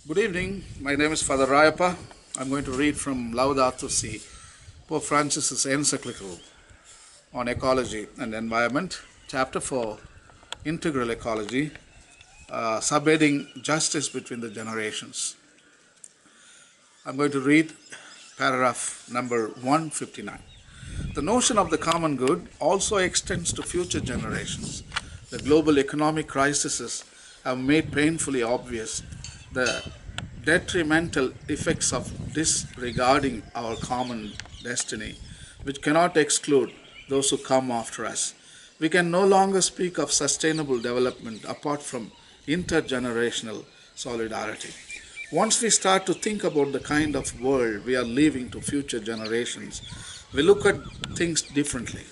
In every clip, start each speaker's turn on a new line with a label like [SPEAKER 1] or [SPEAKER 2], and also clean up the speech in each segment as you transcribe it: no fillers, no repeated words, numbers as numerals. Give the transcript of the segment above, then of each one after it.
[SPEAKER 1] Good evening. My name is Father Rayappa. I'm going to read from Laudato Si, Pope Francis's encyclical on ecology and environment, Chapter 4, Integral Ecology, Subheading Justice Between the Generations. I'm going to read paragraph number 159. The notion of the common good also extends to future generations. The global economic crises have made painfully obvious the detrimental effects of disregarding our common destiny, which cannot exclude those who come after us. We can no longer speak of sustainable development apart from intergenerational solidarity. Once we start to think about the kind of world we are leaving to future generations, we look at things differently.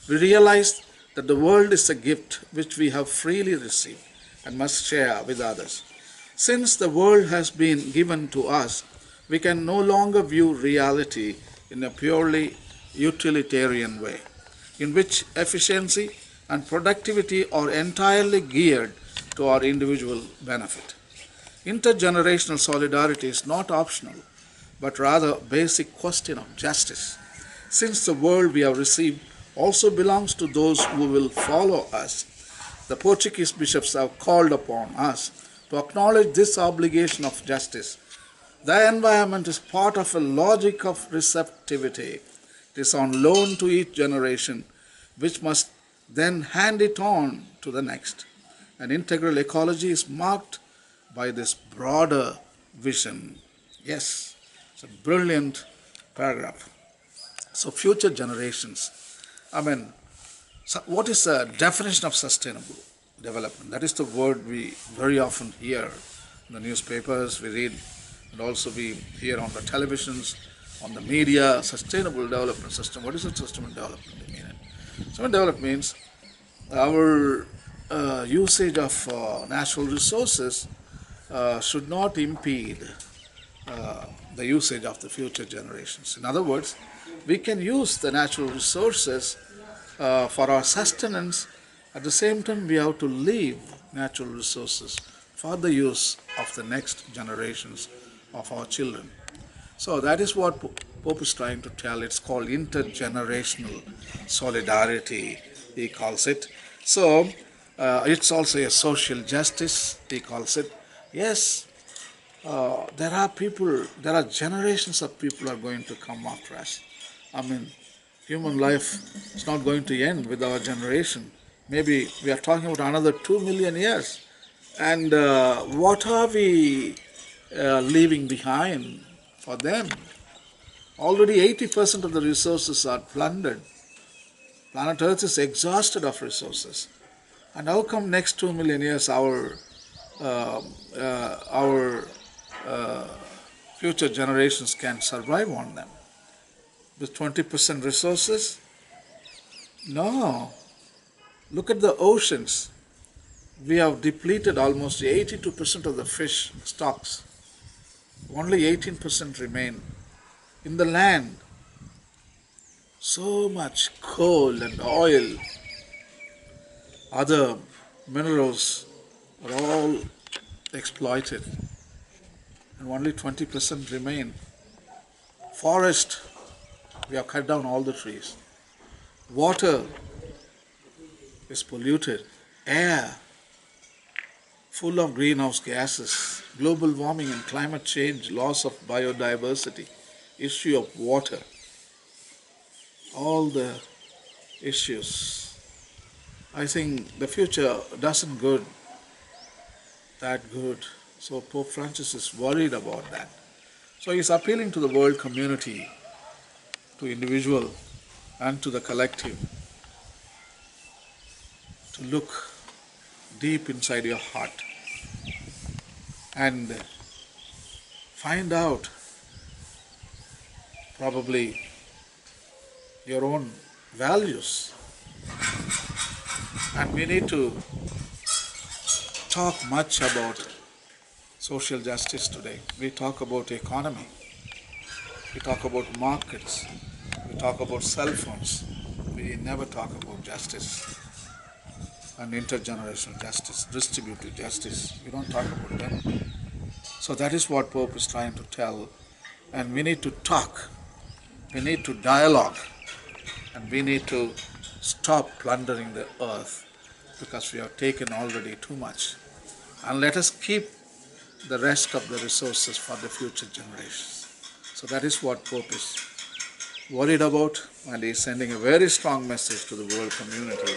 [SPEAKER 1] We realize that the world is a gift which we have freely received and must share with others. Since the world has been given to us, we can no longer view reality in a purely utilitarian way, in which efficiency and productivity are entirely geared to our individual benefit. Intergenerational solidarity is not optional, but rather a basic question of justice. Since the world we have received also belongs to those who will follow us, the Portuguese bishops have called upon us to acknowledge this obligation of justice. The environment is part of a logic of receptivity. It is on loan to each generation, which must then hand it on to the next. An integral ecology is marked by this broader vision. Yes, it's a brilliant paragraph. So, future generations. What is the definition of sustainable development? That is the word we very often hear in the newspapers, we read, and also we hear on the televisions, on the media. Sustainable development system. What is a sustainable development mean? Sustainable development means our usage of natural resources should not impede the usage of the future generations. In other words, we can use the natural resources for our sustenance. At the same time, we have to leave natural resources for the use of the next generations of our children. So that is what Pope is trying to tell. It's called intergenerational solidarity, he calls it. So it's also a social justice, he calls it. Yes, there are generations of people are going to come after us. Human life is not going to end with our generation. Maybe we are talking about another 2 million years. And what are we leaving behind for them? Already 80% of the resources are plundered. Planet Earth is exhausted of resources. And how come next 2 million years our future generations can survive on them? With 20% resources? No. Look at the oceans. We have depleted almost 82% of the fish stocks. Only 18% remain. In the land, so much coal and oil, other minerals are all exploited, and only 20% remain. Forest, we have cut down all the trees. Water is polluted. Air, full of greenhouse gases. Global warming and climate change, loss of biodiversity, issue of water. All the issues. I think the future doesn't good that good. So Pope Francis is worried about that. So he's appealing to the world community, to individual and to the collective, to look deep inside your heart and find out probably your own values. And we need to talk much about social justice today. We talk about economy, we talk about markets, we talk about cell phones. We never talk about justice and intergenerational justice, distributive justice. We don't talk about them. So that is what Pope is trying to tell. And we need to talk, we need to dialogue, and we need to stop plundering the earth because we have taken already too much. And let us keep the rest of the resources for the future generations. So that is what Pope is worried about, and he is sending a very strong message to the world community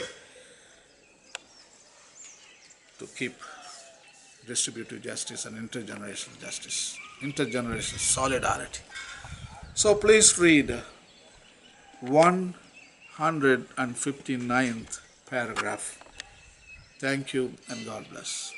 [SPEAKER 1] to keep distributive justice and intergenerational justice, intergenerational solidarity. So please read 159th paragraph. Thank you and God bless.